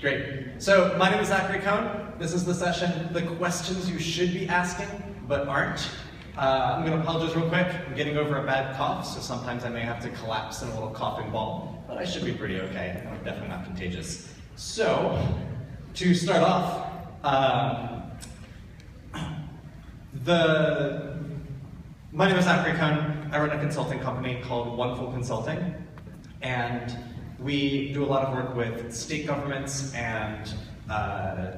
Great. So my name is Cohn. This is the session, the questions you should be asking, but aren't. I'm going to apologize real quick. I'm getting over a bad cough, so sometimes I may have to collapse in a little coughing ball, but I should be pretty okay. I'm definitely not contagious. So, to start off, my name is Cohn. I run a consulting company called Wonderful Consulting, and we do a lot of work with state governments and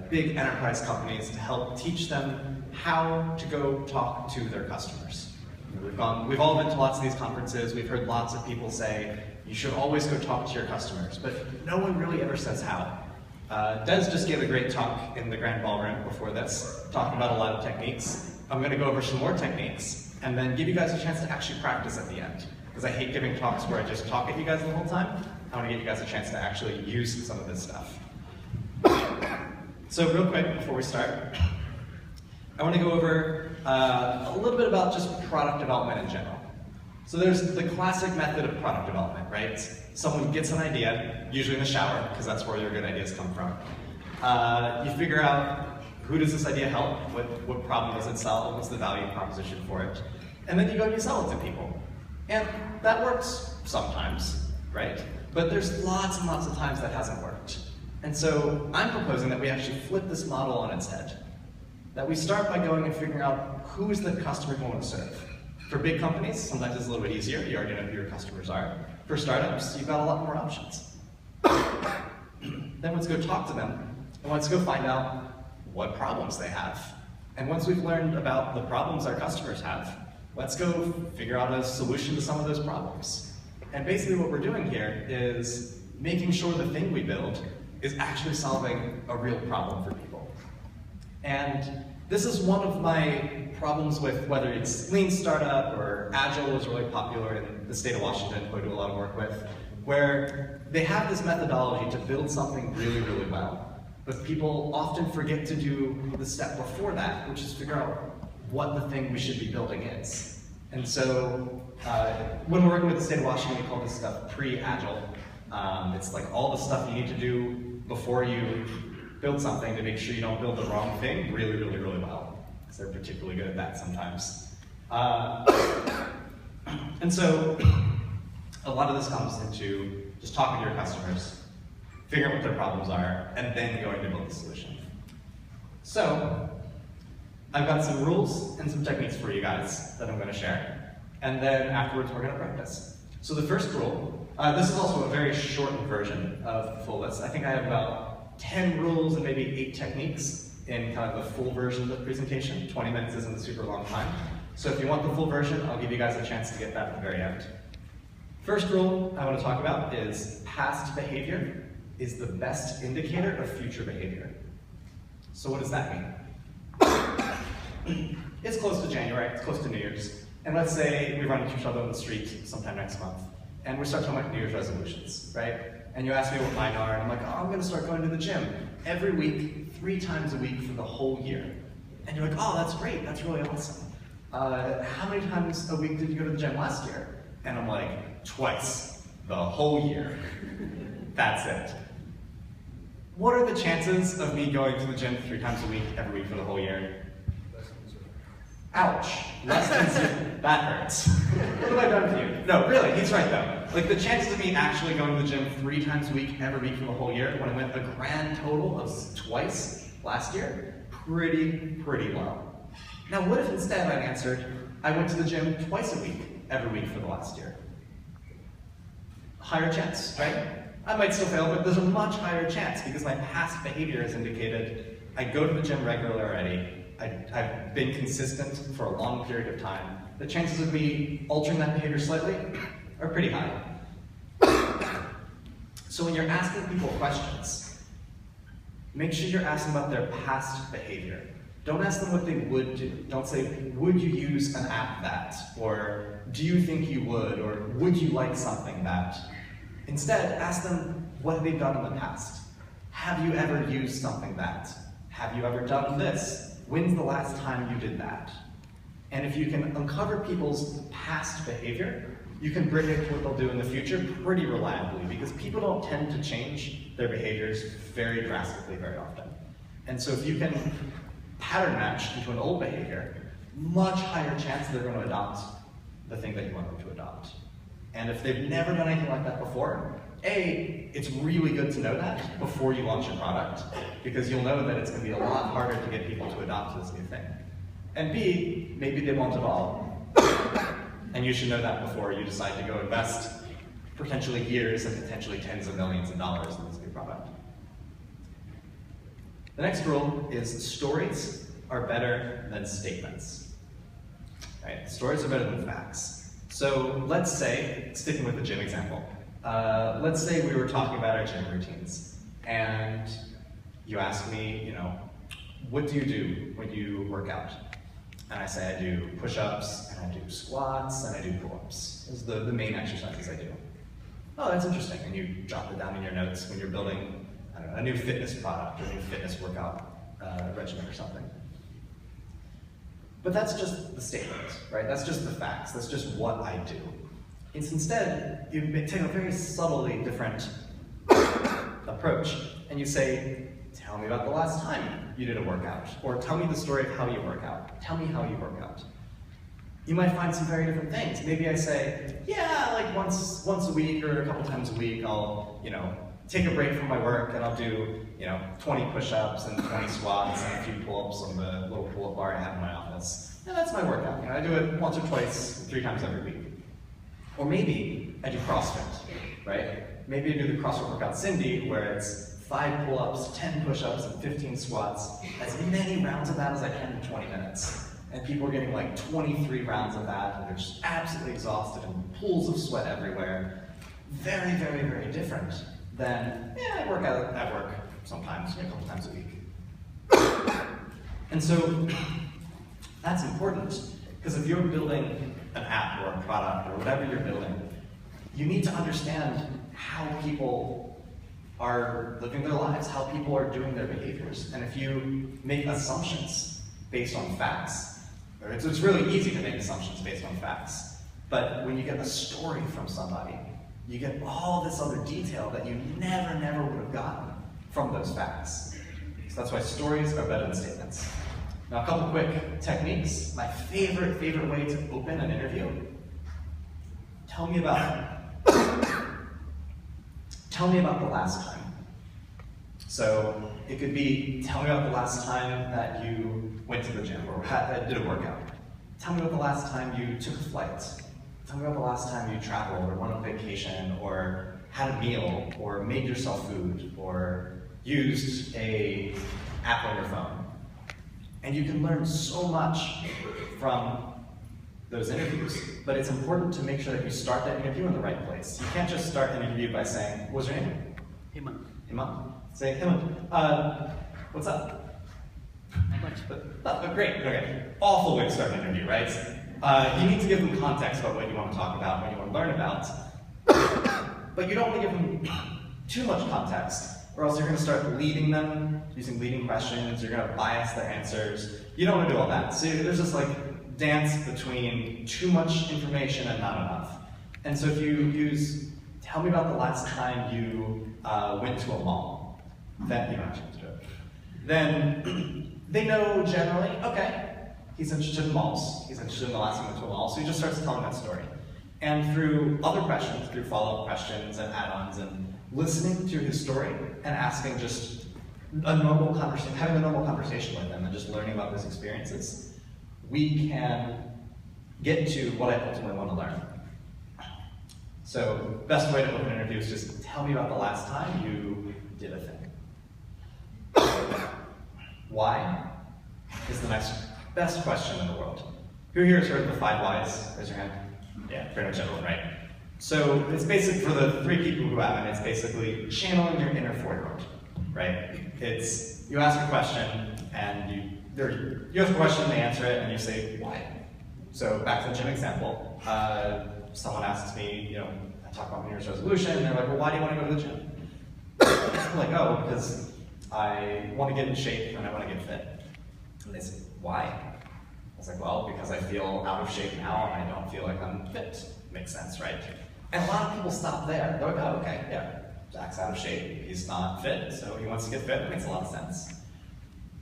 big enterprise companies to help teach them how to go talk to their customers. We've all been to lots of these conferences. We've heard lots of people say, you should always go talk to your customers, but no one really ever says how. Des just gave a great talk in the Grand Ballroom before this, talking about a lot of techniques. I'm going to go over some more techniques, and then give you guys a chance to actually practice at the end. Because I hate giving talks where I just talk at you guys the whole time. I want to give you guys a chance to actually use some of this stuff. So real quick, before we start, I want to go over a little bit about just product development in general. So there's the classic method of product development, right? Someone gets an idea, usually in the shower, because that's where your good ideas come from. You figure out who does this idea help, what problem does it solve, what's the value proposition for it, and then you go and you sell it to people. And that works sometimes, right? But there's lots and lots of times that hasn't worked. And so I'm proposing that we actually flip this model on its head. That we start by going and figuring out who is the customer we want to serve. For big companies, sometimes it's a little bit easier. You already know who your customers are. For startups, you've got a lot more options. Then let's go talk to them, and let's go find out what problems they have. And once we've learned about the problems our customers have, let's go figure out a solution to some of those problems. And basically what we're doing here is making sure the thing we build is actually solving a real problem for people. And this is one of my problems with whether it's lean startup or agile is really popular in the state of Washington, who I do a lot of work with, where they have this methodology to build something really, really well. But people often forget to do the step before that, which is figure out what the thing we should be building is. And so when we're working with the state of Washington, we call this stuff pre-agile. It's like all the stuff you need to do before you build something to make sure you don't build the wrong thing really, really, really well. Because they're particularly good at that sometimes. And so a lot of this comes into just talking to your customers, figuring out what their problems are, and then going to build the solution. So I've got some rules and some techniques for you guys that I'm going to share. And then afterwards, we're going to practice. So the first rule, this is also a very shortened version of the full list. I think I have about 10 rules and maybe 8 techniques in kind of the full version of the presentation. 20 minutes isn't a super long time. So if you want the full version, I'll give you guys a chance to get that at the very end. First rule I want to talk about is past behavior is the best indicator of future behavior. So what does that mean? It's close to January, it's close to New Year's, and let's say we run into each other on the street sometime next month, and we start talking about New Year's resolutions, right? And you ask me what mine are, and I'm like, oh, I'm gonna start going to the gym every week, 3 times a week for the whole year. And you're like, oh, that's great, that's really awesome. How many times a week did you go to the gym last year? And I'm like, twice, the whole year. That's it. What are the chances of me going to the gym 3 times a week, every week for the whole year? Ouch, less than 0. That hurts. What have I done to you? No, really, he's right though. Like the chances of me actually going to the gym 3 times a week, every week for the whole year, when I went a grand total of twice last year, pretty low. Now what if instead I answered, I went to the gym twice a week, every week for the last year? Higher chance, right? I might still fail, but there's a much higher chance because my past behavior has indicated I go to the gym regularly already. I've been consistent for a long period of time. The chances of me altering that behavior slightly are pretty high. So when you're asking people questions, make sure you're asking about their past behavior. Don't ask them what they would do. Don't say, would you use an app that? Or do you think you would? Or would you like something that? Instead, ask them what have they done in the past. Have you ever used something that? Have you ever done this? When's the last time you did that? And if you can uncover people's past behavior, you can predict what they'll do in the future pretty reliably, because people don't tend to change their behaviors very drastically very often. And so if you can pattern match into an old behavior, much higher chance they're going to adopt the thing that you want them to adopt. And if they've never done anything like that before, A, it's really good to know that before you launch your product, because you'll know that it's going to be a lot harder to get people to adopt this new thing. And B, maybe they won't evolve. And you should know that before you decide to go invest potentially years and potentially tens of millions of dollars in this new product. The next rule is stories are better than statements. Right? Stories are better than facts. So let's say, sticking with the gym example, let's say we were talking about our gym routines, and you ask me, what do you do when you work out? And I say I do push-ups, and I do squats, and I do pull-ups. Those are the main exercises I do. Oh, that's interesting. And you jot it down in your notes when you're building, I don't know, a new fitness product or a new fitness workout regimen or something. But that's just the statement, right? That's just the facts. That's just what I do. It's instead, you take a very subtly different approach, and you say, tell me about the last time you did a workout, or tell me the story of how you work out. Tell me how you work out. You might find some very different things. Maybe I say, yeah, like once a week or a couple times a week, I'll, take a break from my work and I'll do, 20 push-ups and 20 squats and a few pull-ups on the little pull-up bar I have in my office. And that's my workout. I do it once or twice, 3 times every week. Or maybe I do CrossFit, right? Maybe I do the CrossFit workout Cindy, where it's 5 pull-ups, 10 push-ups, and 15 squats, as many rounds of that as I can in 20 minutes. And people are getting like 23 rounds of that, and they're just absolutely exhausted and pools of sweat everywhere. Very, very, very different than, I work out at work sometimes, a couple times a week. And so that's important, because if you're building an app or a product or whatever you're building, you need to understand how people are living their lives, how people are doing their behaviors. And if you make assumptions based on facts, it's really easy to make assumptions based on facts, but when you get a story from somebody, you get all this other detail that you never would have gotten from those facts. So that's why stories are better than statements. Now, a couple quick techniques. My favorite way to open an interview. Tell me about the last time. So it could be, tell me about the last time that you went to the gym or did a workout. Tell me about the last time you took a flight. Tell me about the last time you traveled or went on vacation or had a meal or made yourself food or used an app on your phone. And you can learn so much from those interviews, but it's important to make sure that you start that interview in the right place. You can't just start an interview by saying, what's your name? Hemant. Hemant. Say, Hemant, what's up? Oh, great, okay. Awful way to start an interview, right? You need to give them context about what you want to talk about, what you want to learn about. But you don't want to give them too much context, or else you're going to start leading them, using leading questions, you're going to bias their answers. You don't want to do all that. So there's this like dance between too much information and not enough. And so if you use, tell me about the last time you went to a mall, then you don't have to do it. Then they know generally, okay, he's interested in malls, he's interested in the last time he went to a mall, so he just starts telling that story. And through other questions, through follow-up questions and add-ons, and listening to his story and asking just a normal conversation, having a normal conversation with him and just learning about his experiences, we can get to what I ultimately want to learn. So, best way to open an interview is just tell me about the last time you did a thing. Why is the next best question in the world? Who here has heard of the 5 whys? Raise your hand. Yeah, pretty much everyone, right? So it's basic for the 3 people who haven't. It's basically channeling your inner 4-year-old, right? It's you ask a question and you ask a question, they answer it, and you say why. So back to the gym example, someone asks me, I talk about New Year's resolution, and they're like, well, why do you want to go to the gym? I'm like, oh, because I want to get in shape and I want to get fit. And they say, why? I was like, well, because I feel out of shape now and I don't feel like I'm fit. Makes sense, right? And a lot of people stop there. They're like, oh, okay, yeah, Zach's out of shape. He's not fit, so he wants to get fit. That makes a lot of sense.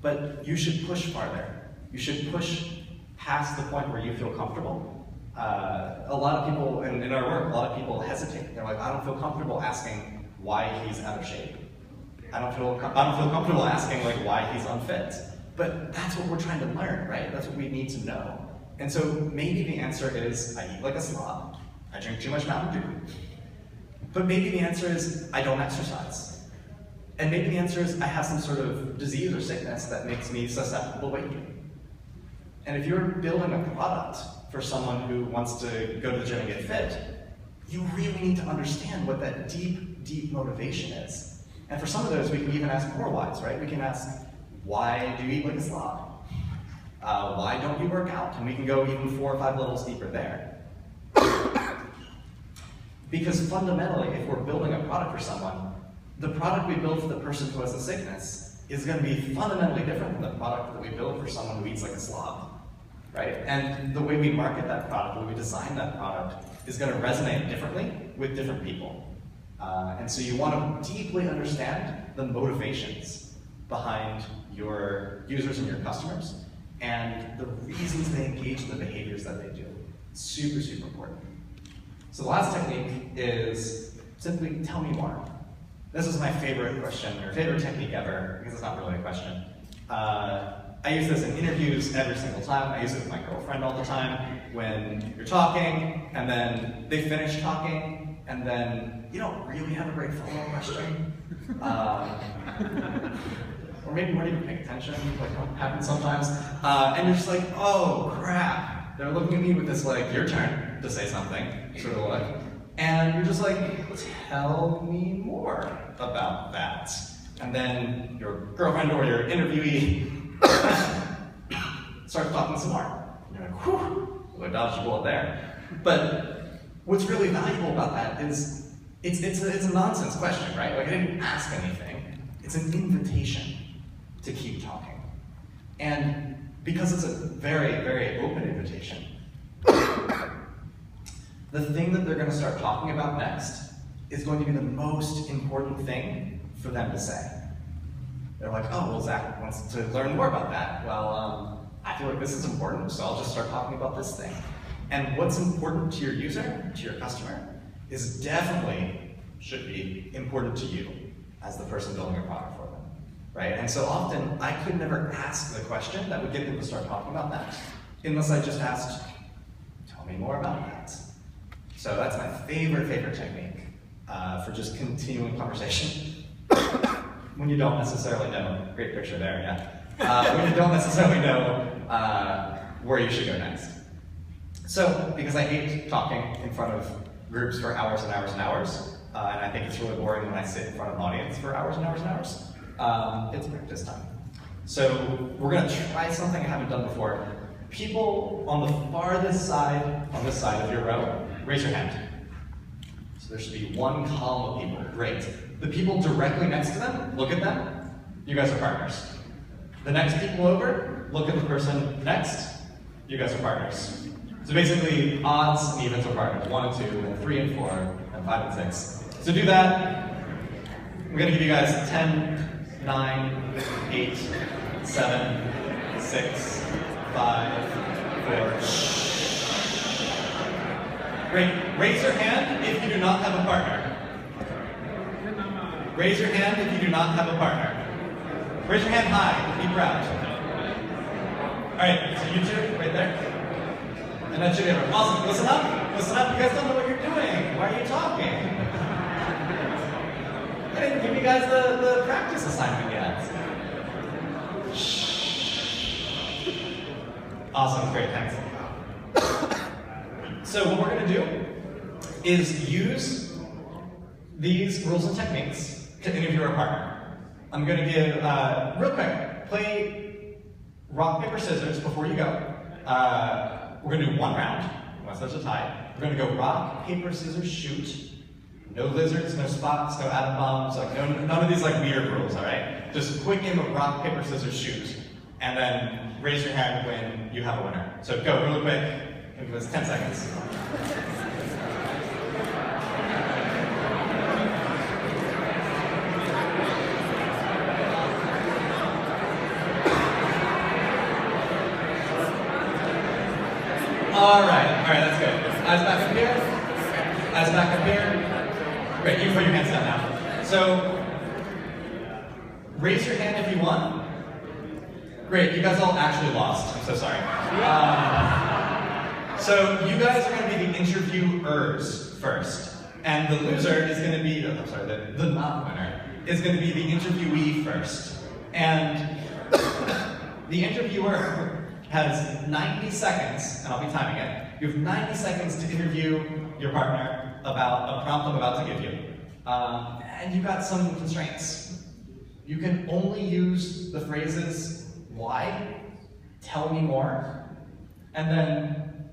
But you should push farther. You should push past the point where you feel comfortable. A lot of people in our work, a lot of people hesitate. They're like, I don't feel comfortable asking why he's out of shape. I don't feel comfortable asking like why he's unfit. But that's what we're trying to learn, right? That's what we need to know. And so maybe the answer is I eat like a slob. I drink too much Mountain Dew. But maybe the answer is I don't exercise. And maybe the answer is I have some sort of disease or sickness that makes me susceptible to weight gain. And if you're building a product for someone who wants to go to the gym and get fit, you really need to understand what that deep, deep motivation is. And for some of those, we can even ask more whys, right? We can ask, why do you eat like a slob? Why don't you work out? And we can go even 4 or 5 levels deeper there. Because fundamentally, if we're building a product for someone, the product we build for the person who has a sickness is going to be fundamentally different than the product that we build for someone who eats like a slob, right? And the way we market that product, the way we design that product, is going to resonate differently with different people. And so you want to deeply understand the motivations behind your users and your customers, and the reasons they engage in the behaviors that they do. Super, super important. So the last technique is simply tell me more. This is my favorite question, or favorite technique ever, because it's not really a question. I use this in interviews every single time. I use it with my girlfriend all the time. When you're talking, and then they finish talking, and then you don't really have a great follow-up question. Or maybe you weren't even paying attention, like that happens sometimes. And you're just like, oh crap. They're looking at me with this like, your turn to say something, sort of look. And you're just like, tell me more about that. And then your girlfriend or your interviewee starts talking some more. And you're like, whew, I dodged a bullet there. But what's really valuable about that is it's a nonsense question, right? Like I didn't ask anything. It's an invitation to keep talking. And because it's a very, very open invitation, the thing that they're going to start talking about next is going to be the most important thing for them to say. They're like, oh, well, Zach wants to learn more about that. Well, I feel like this is important, so I'll just start talking about this thing. And what's important to your user, to your customer, is definitely should be important to you as the person building a product for them, right? And so often, I could never ask the question that would get them to start talking about that, unless I just asked, tell me more about that. So that's my favorite technique for just continuing conversation. When you don't necessarily know, great picture there, yeah. When you don't necessarily know where you should go next. So, because I hate talking in front of groups for hours and hours and hours, and I think it's really boring when I sit in front of an audience for hours and hours and hours, it's practice time. So, we're going to try something I haven't done before. People on the farthest side, on this side of your row, raise your hand. So there should be one column of people. Great. The people directly next to them, look at them. You guys are partners. The next people over, look at the person next. You guys are partners. So basically, odds and evens are partners. 1 and 2, and 3 and 4, and 5 and 6. So do that. I'm going to give you guys 10, 9, 8, 7, 6, 5, 4. Great. Raise your hand if you do not have a partner. Raise your hand if you do not have a partner. Raise your hand high. Be proud. All right, so you two, right there. And that should be everyone. Awesome. Listen up. Listen up. You guys don't know what you're doing. Why are you talking? I didn't give you guys the practice assignment yet. Shh. Awesome. Great. Thanks. So what we're going to do is use these rules and techniques to interview our partner. I'm going to give, real quick, play rock, paper, scissors before you go. We're going to do 1 round, unless there's a tie. We're going to go rock, paper, scissors, shoot. No lizards, no spots, no atom bombs, like none of these like weird rules, all right? Just a quick game of rock, paper, scissors, shoot. And then raise your hand when you have a winner. So go really quick. Give us 10 seconds. Great, you can put your hands down now. So, raise your hand if you won. Great, you guys all actually lost. I'm so sorry. So you guys are going to be the interviewers first. And the loser is going to be, the non-winner is going to be the interviewee first. And the interviewer has 90 seconds, and I'll be timing it. You have 90 seconds to interview your partner about a prompt I'm about to give you. And you've got some constraints. You can only use the phrases, why, tell me more, and then,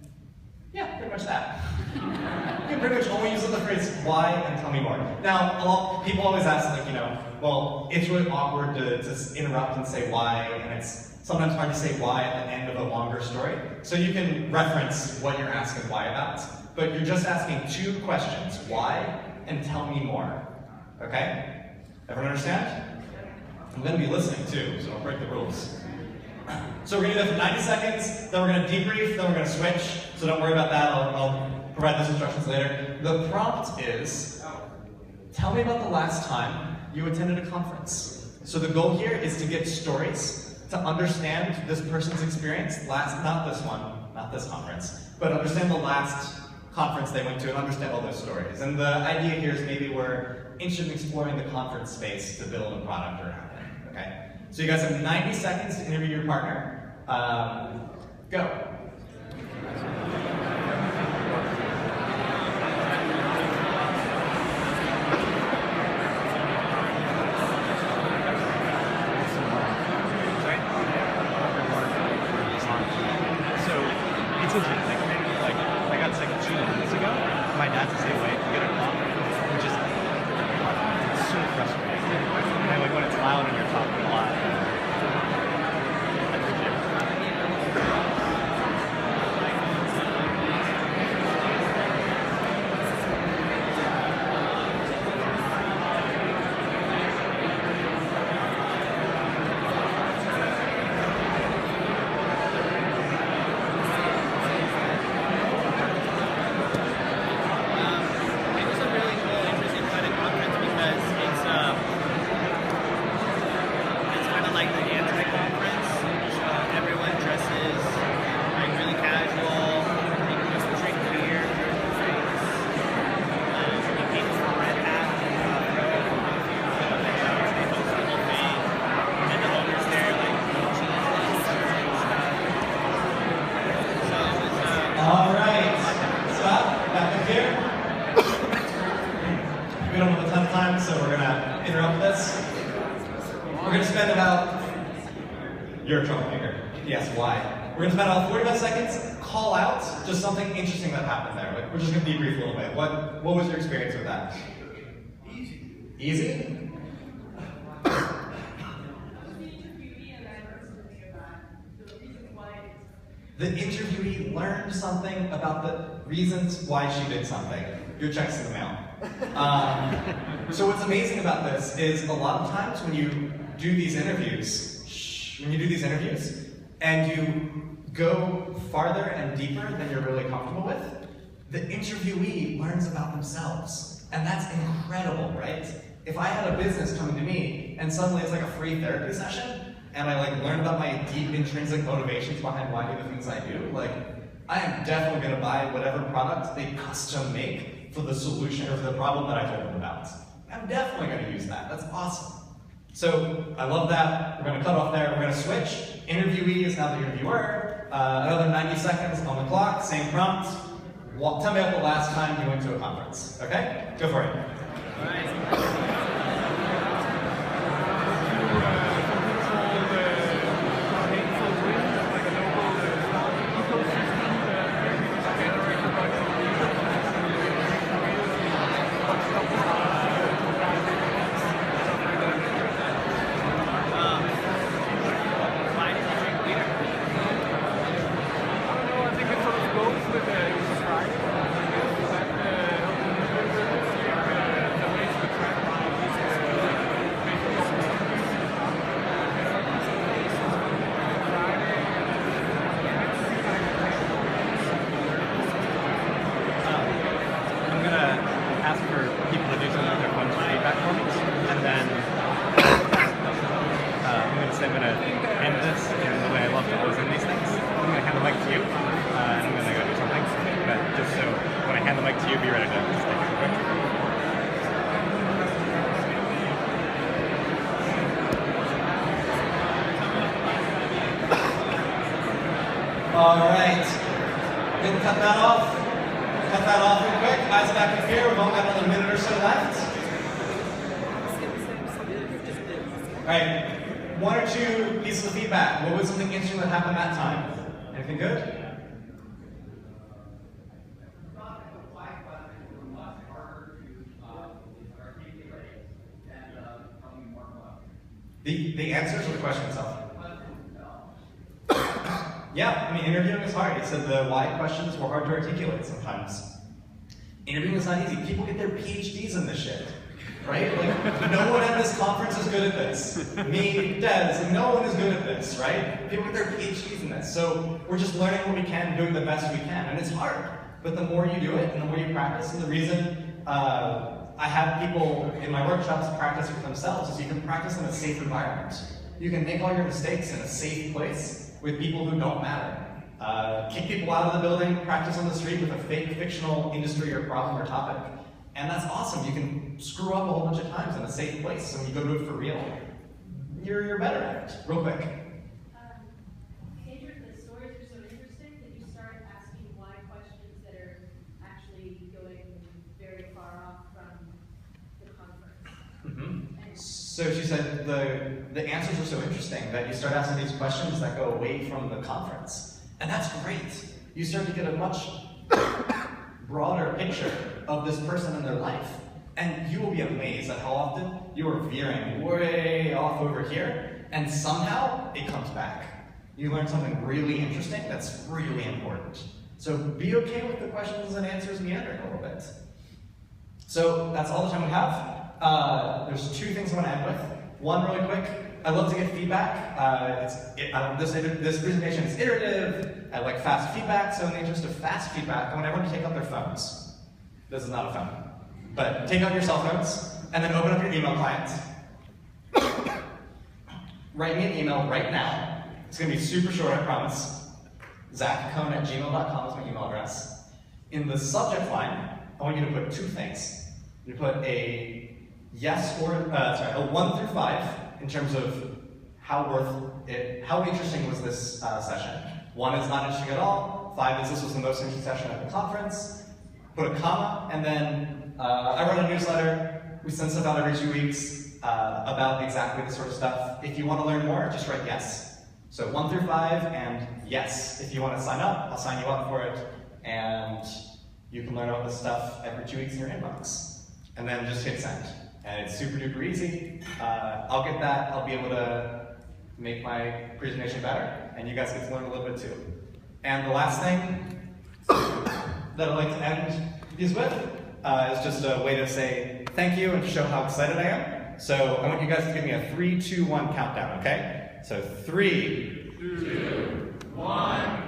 yeah, pretty much that. You can pretty much only use the phrase, why, and tell me more. Now, people always ask, like, well, it's really awkward to interrupt and say why, and it's sometimes hard to say why at the end of a longer story. So you can reference what you're asking why about, but you're just asking 2 questions, why, and tell me more. Okay? Everyone understand? I'm going to be listening too, so don't break the rules. So we're going to do that for 90 seconds, then we're going to debrief, then we're going to switch. So don't worry about that, I'll provide those instructions later. The prompt is, tell me about the last time you attended a conference. So the goal here is to get stories, to understand this person's experience, not this one, not this conference, but understand the last conference they went to and understand all those stories. And the idea here is maybe we're interested in exploring the conference space to build a product around it, okay? So you guys have 90 seconds to interview your partner. Go. I got sick 2 minutes ago. My dad to stay awake, get a call, and just, it's so frustrating. And when it's loud and you're talking a lot. So we're gonna interrupt this. We're gonna spend about, you're a troublemaker. Yes, why? We're gonna spend about 45 seconds, call out just something interesting that happened there. Like, we're just gonna debrief a little bit. What was your experience with that? Easy. Easy? The interviewee learned something about the reasons why she did something. Your check's in the mail. So what's amazing about this is a lot of times when you do these interviews, and you go farther and deeper than you're really comfortable with, the interviewee learns about themselves. And that's incredible, right? If I had a business coming to me and suddenly it's like a free therapy session, and I learn about my deep intrinsic motivations behind why I do the things I do, I am definitely gonna buy whatever product they custom make for the solution or for the problem that I told them about. I'm definitely gonna use that, that's awesome. So, I love that, we're gonna cut off there, we're gonna switch. Interviewee is now the interviewer. Another 90 seconds on the clock, same prompt. Tell me about the last time you went to a conference, okay? Go for it. All right. All right. Then cut that off. Cut that off real quick. Eyes back up here. We've only got another minute or so left. All right. One or two pieces of feedback. What was something interesting that happened that time? Anything good? The answers or the question itself? Yeah, I mean, interviewing is hard. He said the why questions were hard to articulate sometimes. Interviewing is not easy. People get their PhDs in this shit, right? Like, no one at this conference is good at this. Me, Des, no one is good at this, right? People get their PhDs in this. So we're just learning what we can, doing the best we can, and it's hard. But the more you do it, and the more you practice, and the reason I have people in my workshops practice with themselves is you can practice in a safe environment. You can make all your mistakes in a safe place with people who don't matter. Kick people out of the building, practice on the street with a fake fictional industry or problem or topic. And that's awesome. You can screw up a whole bunch of times in a safe place. So when you go do it for real, you're better at it. Real quick. Andrew, the stories are so interesting that you start asking why questions that are actually going very far off from the conference. Mm-hmm. So she said the answers are so interesting that you start asking these questions that go away from the conference. And that's great. You start to get a much broader picture of this person and their life. And you will be amazed at how often you are veering way off over here, and somehow it comes back. You learn something really interesting that's really important. So be okay with the questions and answers meandering a little bit. So that's all the time we have. There's two things I want to end with. One really quick, I love to get feedback. This presentation is iterative. I like fast feedback, so in the interest of fast feedback, I want everyone to take out their phones. This is not a phone. But take out your cell phones, and then open up your email client. Write me an email right now. It's going to be super short, I promise. ZachCohn@gmail.com is my email address. In the subject line, I want you to put two things. You put a yes or, a 1 through 5 in terms of how interesting was this session. 1 is not interesting at all. 5 is this was the most interesting session at the conference. Put a comma, and then I run a newsletter. We send stuff out every 2 weeks about exactly this sort of stuff. If you want to learn more, just write yes. So 1 through 5 and yes. If you want to sign up, I'll sign you up for it. And you can learn about this stuff every 2 weeks in your inbox. And then just hit send. And it's super duper easy. I'll get that. I'll be able to make my presentation better. And you guys get to learn a little bit too. And the last thing that I'd like to end these with is just a way to say thank you and to show how excited I am. So I want you guys to give me a 3, 2, 1 countdown, okay? So 3, 2, 1.